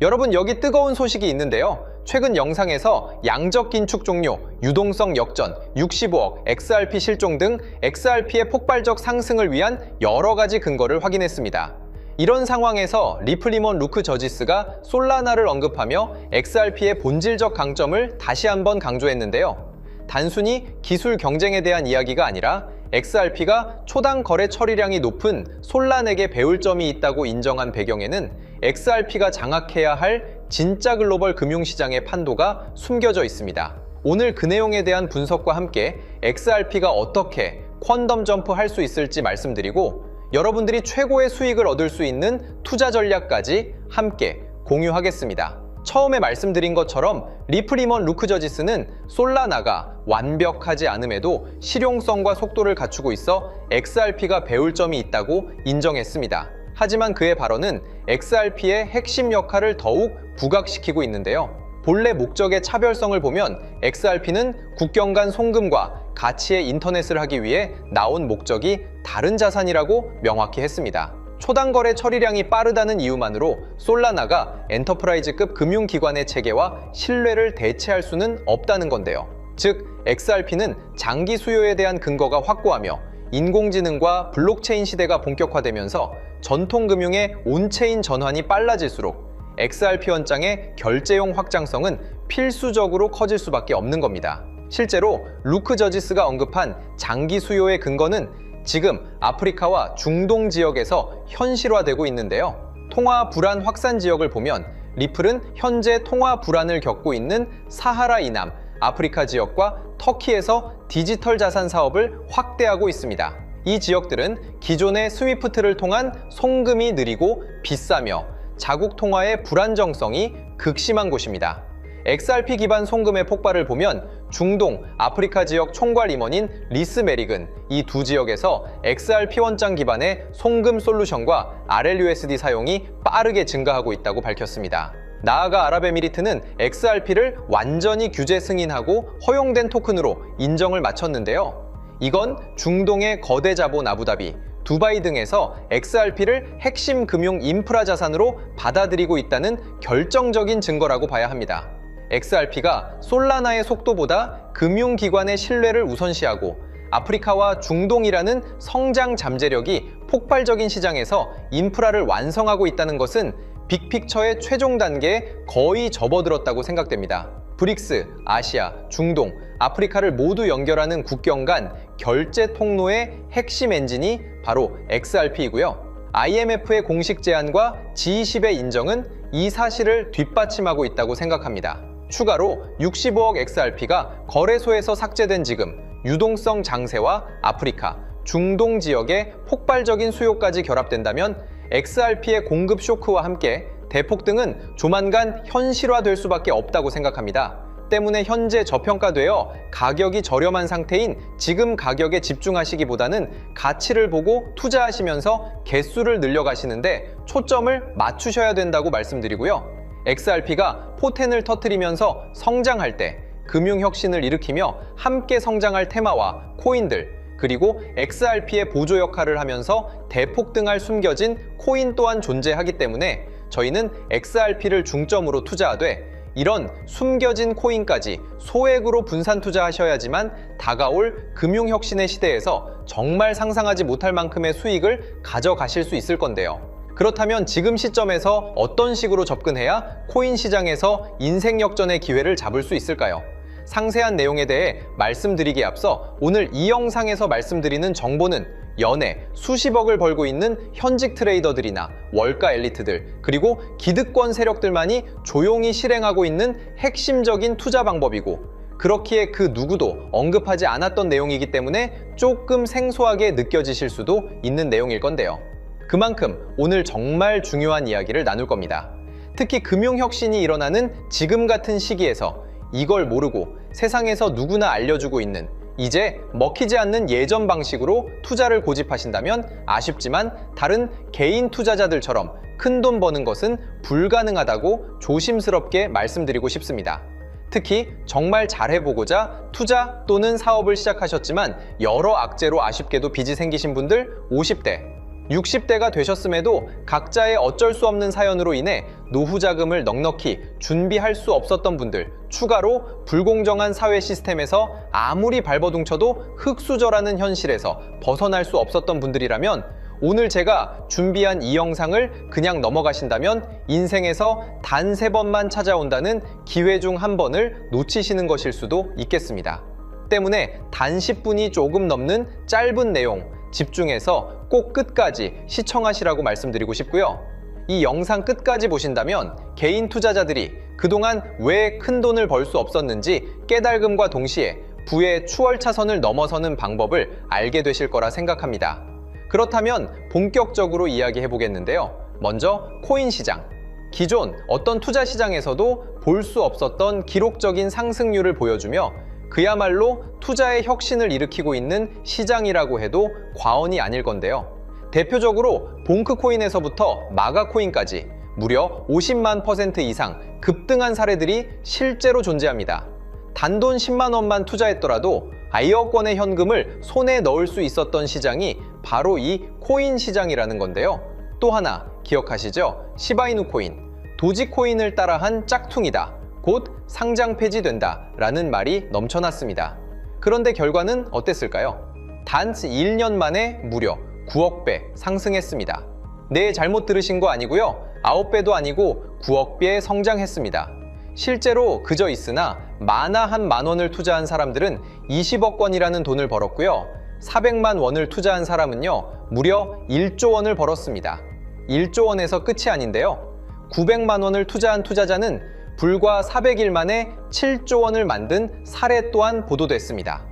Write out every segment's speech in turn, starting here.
여러분, 여기 뜨거운 소식이 있는데요. 최근 영상에서 양적 긴축 종료, 유동성 역전, 65억, XRP 실종 등 XRP의 폭발적 상승을 위한 여러 가지 근거를 확인했습니다. 이런 상황에서 리플리먼 루크 저지스가 솔라나를 언급하며 XRP의 본질적 강점을 다시 한번 강조했는데요. 단순히 기술 경쟁에 대한 이야기가 아니라 XRP가 초당 거래 처리량이 높은 솔란에게 배울 점이 있다고 인정한 배경에는 XRP가 장악해야 할 진짜 글로벌 금융시장의 판도가 숨겨져 있습니다. 오늘 그 내용에 대한 분석과 함께 XRP가 어떻게 퀀덤 점프할 수 있을지 말씀드리고 여러분들이 최고의 수익을 얻을 수 있는 투자 전략까지 함께 공유하겠습니다. 처음에 말씀드린 것처럼 리플리먼 루크 저지스는 솔라나가 완벽하지 않음에도 실용성과 속도를 갖추고 있어 XRP가 배울 점이 있다고 인정했습니다. 하지만 그의 발언은 XRP의 핵심 역할을 더욱 부각시키고 있는데요. 본래 목적의 차별성을 보면 XRP는 국경 간 송금과 가치의 인터넷을 하기 위해 나온 목적이 다른 자산이라고 명확히 했습니다. 초당 거래 처리량이 빠르다는 이유만으로 솔라나가 엔터프라이즈급 금융기관의 체계와 신뢰를 대체할 수는 없다는 건데요. 즉, XRP는 장기 수요에 대한 근거가 확고하며 인공지능과 블록체인 시대가 본격화되면서 전통금융의 온체인 전환이 빨라질수록 XRP 원장의 결제용 확장성은 필수적으로 커질 수밖에 없는 겁니다. 실제로 루크 저지스가 언급한 장기 수요의 근거는 지금 아프리카와 중동 지역에서 현실화되고 있는데요. 통화 불안 확산 지역을 보면 리플은 현재 통화 불안을 겪고 있는 사하라 이남 아프리카 지역과 터키에서 디지털 자산 사업을 확대하고 있습니다. 이 지역들은 기존의 스위프트를 통한 송금이 느리고 비싸며 자국 통화의 불안정성이 극심한 곳입니다. XRP 기반 송금의 폭발을 보면 중동, 아프리카 지역 총괄 임원인 리스 메릭은 이 두 지역에서 XRP 원장 기반의 송금 솔루션과 RLUSD 사용이 빠르게 증가하고 있다고 밝혔습니다. 나아가 아랍에미리트는 XRP를 완전히 규제 승인하고 허용된 토큰으로 인정을 마쳤는데요. 이건 중동의 거대 자본 아부다비, 두바이 등에서 XRP를 핵심 금융 인프라 자산으로 받아들이고 있다는 결정적인 증거라고 봐야 합니다. XRP가 솔라나의 속도보다 금융기관의 신뢰를 우선시하고 아프리카와 중동이라는 성장 잠재력이 폭발적인 시장에서 인프라를 완성하고 있다는 것은 빅픽처의 최종 단계에 거의 접어들었다고 생각됩니다. 브릭스, 아시아, 중동, 아프리카를 모두 연결하는 국경 간 결제 통로의 핵심 엔진이 바로 XRP이고요. IMF의 공식 제안과 G20의 인정은 이 사실을 뒷받침하고 있다고 생각합니다. 추가로 65억 XRP가 거래소에서 삭제된 지금 유동성 장세와 아프리카, 중동 지역의 폭발적인 수요까지 결합된다면 XRP의 공급 쇼크와 함께 대폭등은 조만간 현실화될 수밖에 없다고 생각합니다. 때문에 현재 저평가되어 가격이 저렴한 상태인 지금 가격에 집중하시기보다는 가치를 보고 투자하시면서 개수를 늘려가시는데 초점을 맞추셔야 된다고 말씀드리고요. XRP가 포텐을 터뜨리면서 성장할 때 금융혁신을 일으키며 함께 성장할 테마와 코인들, 그리고 XRP의 보조 역할을 하면서 대폭등할 숨겨진 코인 또한 존재하기 때문에 저희는 XRP를 중점으로 투자하되 이런 숨겨진 코인까지 소액으로 분산 투자하셔야지만 다가올 금융혁신의 시대에서 정말 상상하지 못할 만큼의 수익을 가져가실 수 있을 건데요. 그렇다면 지금 시점에서 어떤 식으로 접근해야 코인 시장에서 인생 역전의 기회를 잡을 수 있을까요? 상세한 내용에 대해 말씀드리기에 앞서 오늘 이 영상에서 말씀드리는 정보는 연에 수십억을 벌고 있는 현직 트레이더들이나 월가 엘리트들, 그리고 기득권 세력들만이 조용히 실행하고 있는 핵심적인 투자 방법이고, 그렇기에 그 누구도 언급하지 않았던 내용이기 때문에 조금 생소하게 느껴지실 수도 있는 내용일 건데요. 그만큼 오늘 정말 중요한 이야기를 나눌 겁니다. 특히 금융혁신이 일어나는 지금 같은 시기에서 이걸 모르고 세상에서 누구나 알려주고 있는, 이제 먹히지 않는 예전 방식으로 투자를 고집하신다면 아쉽지만 다른 개인 투자자들처럼 큰돈 버는 것은 불가능하다고 조심스럽게 말씀드리고 싶습니다. 특히 정말 잘해보고자 투자 또는 사업을 시작하셨지만 여러 악재로 아쉽게도 빚이 생기신 분들 50대, 60대가 되셨음에도 각자의 어쩔 수 없는 사연으로 인해 노후 자금을 넉넉히 준비할 수 없었던 분들, 추가로 불공정한 사회 시스템에서 아무리 발버둥쳐도 흙수저라는 현실에서 벗어날 수 없었던 분들이라면 오늘 제가 준비한 이 영상을 그냥 넘어가신다면 인생에서 단 3번만 찾아온다는 기회 중 한 번을 놓치시는 것일 수도 있겠습니다. 때문에 단 10분이 조금 넘는 짧은 내용 집중해서 꼭 끝까지 시청하시라고 말씀드리고 싶고요. 이 영상 끝까지 보신다면 개인 투자자들이 그동안 왜 큰 돈을 벌 수 없었는지 깨달음과 동시에 부의 추월차선을 넘어서는 방법을 알게 되실 거라 생각합니다. 그렇다면 본격적으로 이야기해 보겠는데요. 먼저 코인 시장. 기존 어떤 투자 시장에서도 볼 수 없었던 기록적인 상승률을 보여주며 그야말로 투자의 혁신을 일으키고 있는 시장이라고 해도 과언이 아닐 건데요. 대표적으로 봉크코인에서부터 마가코인까지 무려 50만 % 이상 급등한 사례들이 실제로 존재합니다. 단돈 10만 원만 투자했더라도 1억 원의 현금을 손에 넣을 수 있었던 시장이 바로 이 코인 시장이라는 건데요. 또 하나 기억하시죠? 시바이누 코인, 도지코인을 따라한 짝퉁이다. 곧 상장 폐지된다 라는 말이 넘쳐났습니다. 그런데 결과는 어땠을까요? 단 1년 만에 무려 9억 배 상승했습니다. 네, 잘못 들으신 거 아니고요. 9배도 아니고 9억 배 성장했습니다. 실제로 그저 있으나 만화 한 만 원을 투자한 사람들은 20억 원이라는 돈을 벌었고요. 400만 원을 투자한 사람은요, 무려 1조 원을 벌었습니다. 1조 원에서 끝이 아닌데요. 900만 원을 투자한 투자자는 불과 400일 만에 7조 원을 만든 사례 또한 보도됐습니다.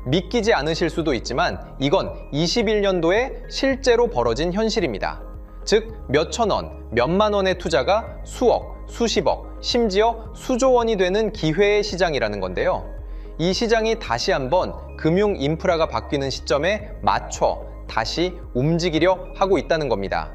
믿기지 않으실 수도 있지만 이건 21년도에 실제로 벌어진 현실입니다. 즉, 몇천 원, 몇만 원의 투자가 수억, 수십억, 심지어 수조 원이 되는 기회의 시장이라는 건데요. 이 시장이 다시 한번 금융 인프라가 바뀌는 시점에 맞춰 다시 움직이려 하고 있다는 겁니다.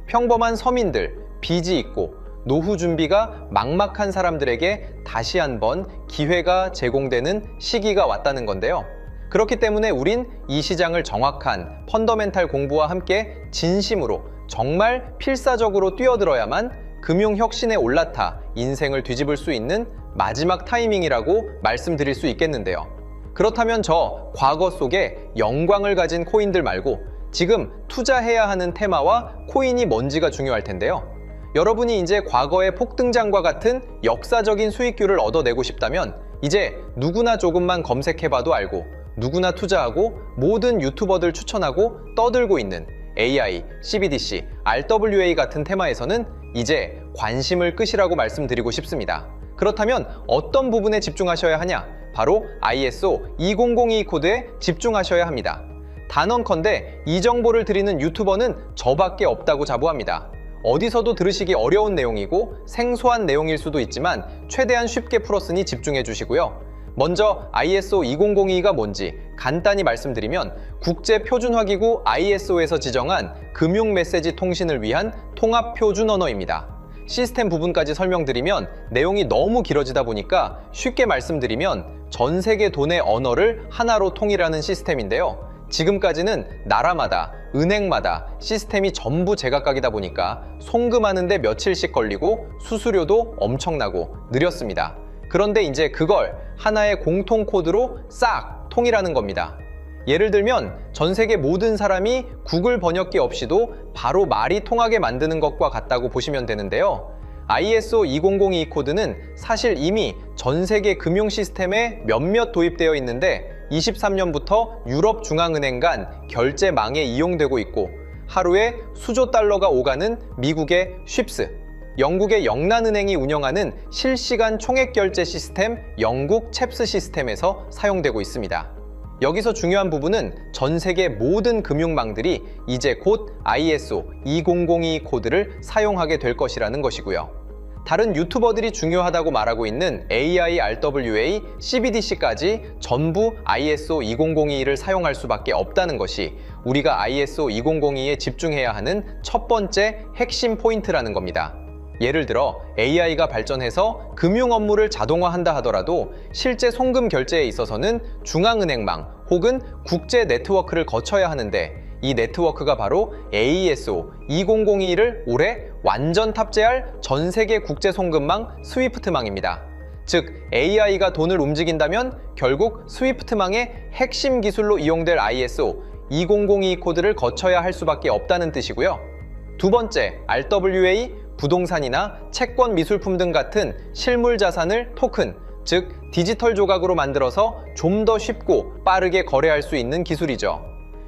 평범한 서민들, 빚이 있고 노후 준비가 막막한 사람들에게 다시 한번 기회가 제공되는 시기가 왔다는 건데요. 그렇기 때문에 우린 이 시장을 정확한 펀더멘탈 공부와 함께 진심으로 정말 필사적으로 뛰어들어야만 금융혁신에 올라타 인생을 뒤집을 수 있는 마지막 타이밍이라고 말씀드릴 수 있겠는데요. 그렇다면 저 과거 속에 영광을 가진 코인들 말고 지금 투자해야 하는 테마와 코인이 뭔지가 중요할 텐데요. 여러분이 이제 과거의 폭등장과 같은 역사적인 수익률을 얻어내고 싶다면 이제 누구나 조금만 검색해봐도 알고 누구나 투자하고 모든 유튜버들 추천하고 떠들고 있는 AI, CBDC, RWA 같은 테마에서는 이제 관심을 끄시라고 말씀드리고 싶습니다. 그렇다면 어떤 부분에 집중하셔야 하냐? 바로 ISO 2002 코드에 집중하셔야 합니다. 단언컨대 이 정보를 드리는 유튜버는 저밖에 없다고 자부합니다. 어디서도 들으시기 어려운 내용이고 생소한 내용일 수도 있지만 최대한 쉽게 풀었으니 집중해 주시고요. 먼저 ISO 2002가 뭔지 간단히 말씀드리면 국제표준화기구 ISO에서 지정한 금융 메시지 통신을 위한 통합표준 언어입니다. 시스템 부분까지 설명드리면 내용이 너무 길어지다 보니까 쉽게 말씀드리면 전 세계 돈의 언어를 하나로 통일하는 시스템인데요. 지금까지는 나라마다, 은행마다 시스템이 전부 제각각이다 보니까 송금하는데 며칠씩 걸리고 수수료도 엄청나고 느렸습니다. 그런데 이제 그걸 하나의 공통 코드로 싹 통일하는 겁니다. 예를 들면 전 세계 모든 사람이 구글 번역기 없이도 바로 말이 통하게 만드는 것과 같다고 보시면 되는데요. ISO 2002 코드는 사실 이미 전 세계 금융 시스템에 몇몇 도입되어 있는데 23년부터 유럽 중앙은행 간 결제망에 이용되고 있고 하루에 수조 달러가 오가는 미국의 쉽스, 영국의 영란은행이 운영하는 실시간 총액결제 시스템 영국 챕스 시스템에서 사용되고 있습니다. 여기서 중요한 부분은 전 세계 모든 금융망들이 이제 곧 ISO 2002 코드를 사용하게 될 것이라는 것이고요. 다른 유튜버들이 중요하다고 말하고 있는 AI, RWA, CBDC까지 전부 ISO 2002를 사용할 수밖에 없다는 것이 우리가 ISO 2002에 집중해야 하는 첫 번째 핵심 포인트라는 겁니다. 예를 들어 AI가 발전해서 금융 업무를 자동화한다 하더라도 실제 송금 결제에 있어서는 중앙은행망 혹은 국제 네트워크를 거쳐야 하는데 이 네트워크가 바로 AESO 2002를 올해 완전 탑재할 전 세계 국제 송금망 스위프트망입니다. 즉, AI가 돈을 움직인다면 결국 스위프트망의 핵심 기술로 이용될 ISO 2002 코드를 거쳐야 할 수밖에 없다는 뜻이고요. 두 번째, RWA, 부동산이나 채권, 미술품 등 같은 실물 자산을 토큰, 즉 디지털 조각으로 만들어서 좀 더 쉽고 빠르게 거래할 수 있는 기술이죠.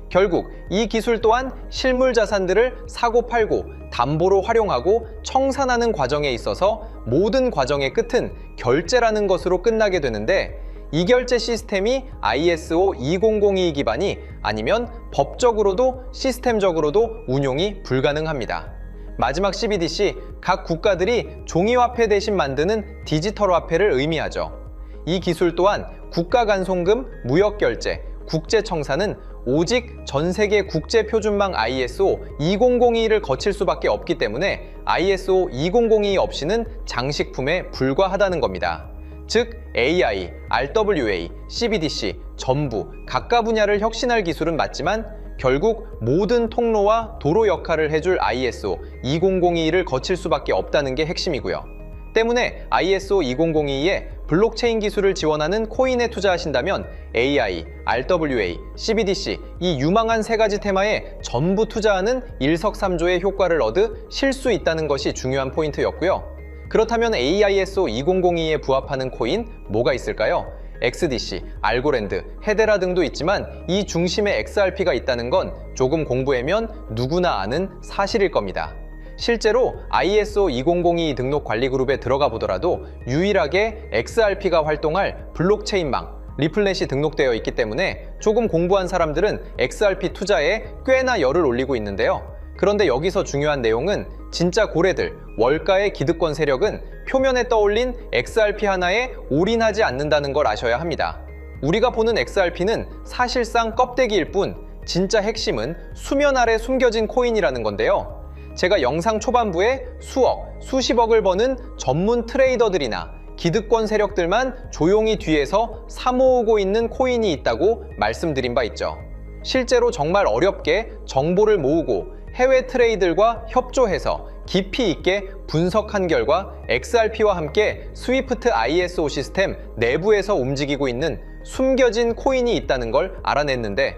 결국 이 기술 또한 실물 자산들을 사고 팔고 담보로 활용하고 청산하는 과정에 있어서 모든 과정의 끝은 결제라는 것으로 끝나게 되는데, 이 결제 시스템이 ISO 2002 기반이 아니면 법적으로도 시스템적으로도 운용이 불가능합니다. 마지막 CBDC, 각 국가들이 종이화폐 대신 만드는 디지털 화폐를 의미하죠. 이 기술 또한 국가 간 송금, 무역 결제, 국제 청산은 오직 전 세계 국제 표준망 ISO 2002를 거칠 수밖에 없기 때문에 ISO 2002 없이는 장식품에 불과하다는 겁니다. 즉, AI, RWA, CBDC 전부 각각 분야를 혁신할 기술은 맞지만 결국 모든 통로와 도로 역할을 해줄 ISO 2002를 거칠 수밖에 없다는 게 핵심이고요. 때문에 ISO 2002에 블록체인 기술을 지원하는 코인에 투자하신다면 AI, RWA, CBDC 이 유망한 세 가지 테마에 전부 투자하는 일석삼조의 효과를 얻으실 수 있다는 것이 중요한 포인트였고요. 그렇다면 AISO 2002에 부합하는 코인 뭐가 있을까요? XDC, 알고랜드, 헤데라 등도 있지만 이 중심에 XRP가 있다는 건 조금 공부하면 누구나 아는 사실일 겁니다. 실제로 ISO 2002 등록 관리 그룹에 들어가 보더라도 유일하게 XRP가 활동할 블록체인망, 리플렛이 등록되어 있기 때문에 조금 공부한 사람들은 XRP 투자에 꽤나 열을 올리고 있는데요. 그런데 여기서 중요한 내용은 진짜 고래들, 월가의 기득권 세력은 표면에 떠올린 XRP 하나에 올인하지 않는다는 걸 아셔야 합니다. 우리가 보는 XRP는 사실상 껍데기일 뿐 진짜 핵심은 수면 아래 숨겨진 코인이라는 건데요. 제가 영상 초반부에 수억, 수십억을 버는 전문 트레이더들이나 기득권 세력들만 조용히 뒤에서 사모으고 있는 코인이 있다고 말씀드린 바 있죠. 실제로 정말 어렵게 정보를 모으고 해외 트레이더들과 협조해서 깊이 있게 분석한 결과 XRP와 함께 스위프트 ISO 시스템 내부에서 움직이고 있는 숨겨진 코인이 있다는 걸 알아냈는데,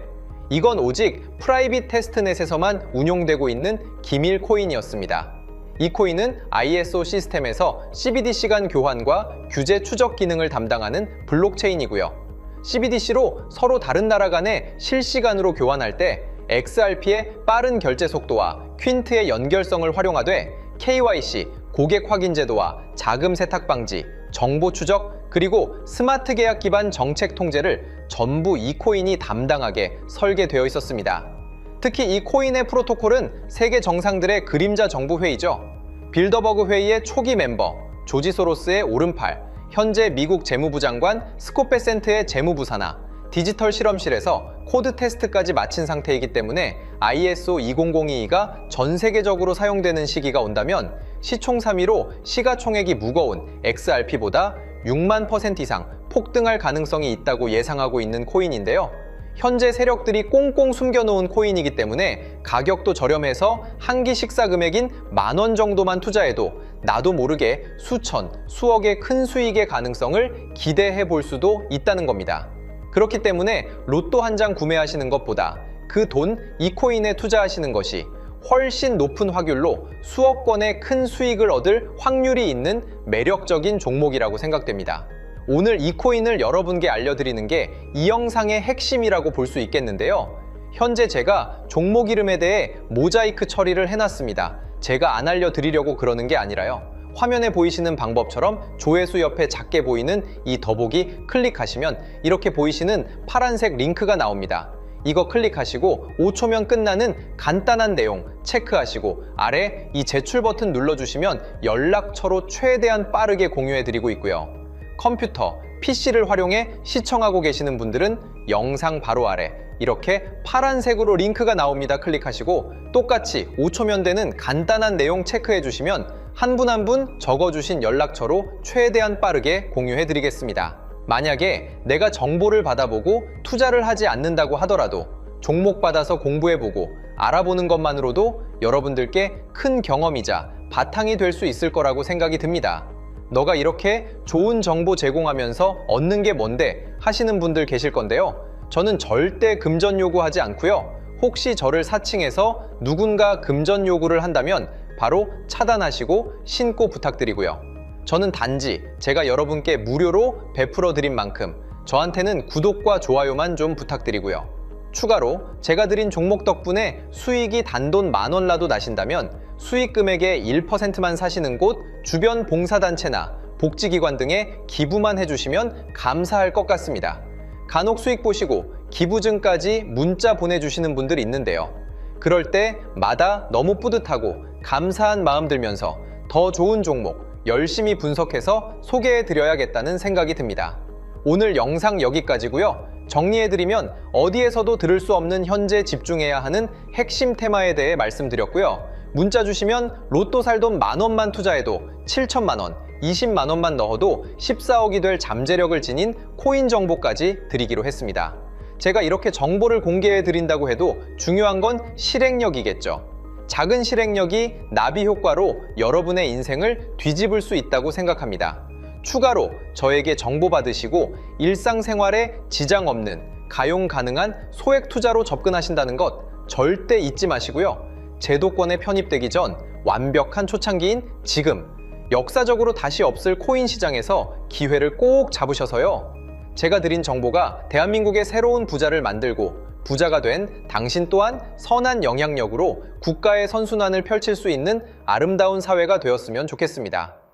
이건 오직 프라이빗 테스트넷에서만 운용되고 있는 기밀 코인이었습니다. 이 코인은 ISO 시스템에서 CBDC 간 교환과 규제 추적 기능을 담당하는 블록체인이고요. CBDC로 서로 다른 나라 간에 실시간으로 교환할 때 XRP의 빠른 결제 속도와 퀸트의 연결성을 활용하되 KYC, 고객 확인 제도와 자금 세탁 방지, 정보 추적, 그리고 스마트 계약 기반 정책 통제를 전부 이 코인이 담당하게 설계되어 있었습니다. 특히 이 코인의 프로토콜은 세계 정상들의 그림자 정부 회의죠. 빌더버그 회의의 초기 멤버, 조지 소로스의 오른팔, 현재 미국 재무부 장관 스콧 베센트의 재무부 산하, 디지털 실험실에서 코드 테스트까지 마친 상태이기 때문에 ISO 2002가 전 세계적으로 사용되는 시기가 온다면 시총삼위로 시가총액이 무거운 XRP보다 6만 % 이상 폭등할 가능성이 있다고 예상하고 있는 코인인데요. 현재 세력들이 꽁꽁 숨겨놓은 코인이기 때문에 가격도 저렴해서 한 끼 식사 금액인 10,000원 정도만 투자해도 나도 모르게 수천, 수억의 큰 수익의 가능성을 기대해 볼 수도 있다는 겁니다. 그렇기 때문에 로또 한 장 구매하시는 것보다 그 돈 이 코인에 투자하시는 것이 훨씬 높은 확률로 수억 건의 큰 수익을 얻을 확률이 있는 매력적인 종목이라고 생각됩니다. 오늘 이 코인을 여러분께 알려드리는 게 이 영상의 핵심이라고 볼 수 있겠는데요. 현재 제가 종목 이름에 대해 모자이크 처리를 해놨습니다. 제가 안 알려드리려고 그러는 게 아니라요. 화면에 보이시는 방법처럼 조회수 옆에 작게 보이는 이 더보기 클릭하시면 이렇게 보이시는 파란색 링크가 나옵니다. 이거 클릭하시고 5초면 끝나는 간단한 내용 체크하시고 아래 이 제출 버튼 눌러주시면 연락처로 최대한 빠르게 공유해드리고 있고요. 컴퓨터, PC를 활용해 시청하고 계시는 분들은 영상 바로 아래 이렇게 파란색으로 링크가 나옵니다. 클릭하시고 똑같이 5초면 되는 간단한 내용 체크해 주시면 한 분 한 분 적어주신 연락처로 최대한 빠르게 공유해 드리겠습니다. 만약에 내가 정보를 받아보고 투자를 하지 않는다고 하더라도 종목 받아서 공부해보고 알아보는 것만으로도 여러분들께 큰 경험이자 바탕이 될 수 있을 거라고 생각이 듭니다. 너가 이렇게 좋은 정보 제공하면서 얻는 게 뭔데 하시는 분들 계실 건데요. 저는 절대 금전 요구하지 않고요. 혹시 저를 사칭해서 누군가 금전 요구를 한다면 바로 차단하시고 신고 부탁드리고요. 저는 단지 제가 여러분께 무료로 베풀어 드린 만큼 저한테는 구독과 좋아요만 좀 부탁드리고요. 추가로 제가 드린 종목 덕분에 수익이 단돈 10,000원 라도 나신다면 수익 금액의 1%만 사시는 곳 주변 봉사단체나 복지기관 등에 기부만 해주시면 감사할 것 같습니다. 간혹 수익 보시고 기부증까지 문자 보내주시는 분들 있는데요. 그럴 때마다 너무 뿌듯하고 감사한 마음 들면서 더 좋은 종목 열심히 분석해서 소개해드려야겠다는 생각이 듭니다. 오늘 영상 여기까지고요. 정리해드리면 어디에서도 들을 수 없는 현재 집중해야 하는 핵심 테마에 대해 말씀드렸고요. 문자 주시면 로또 살 돈 10,000원만 투자해도 7천만 원, 20만 원만 넣어도 14억이 될 잠재력을 지닌 코인 정보까지 드리기로 했습니다. 제가 이렇게 정보를 공개해 드린다고 해도 중요한 건 실행력이겠죠. 작은 실행력이 나비 효과로 여러분의 인생을 뒤집을 수 있다고 생각합니다. 추가로 저에게 정보 받으시고 일상생활에 지장 없는 가용 가능한 소액 투자로 접근하신다는 것 절대 잊지 마시고요. 제도권에 편입되기 전 완벽한 초창기인 지금 역사적으로 다시 없을 코인 시장에서 기회를 꼭 잡으셔서요. 제가 드린 정보가 대한민국의 새로운 부자를 만들고 부자가 된 당신 또한 선한 영향력으로 국가의 선순환을 펼칠 수 있는 아름다운 사회가 되었으면 좋겠습니다.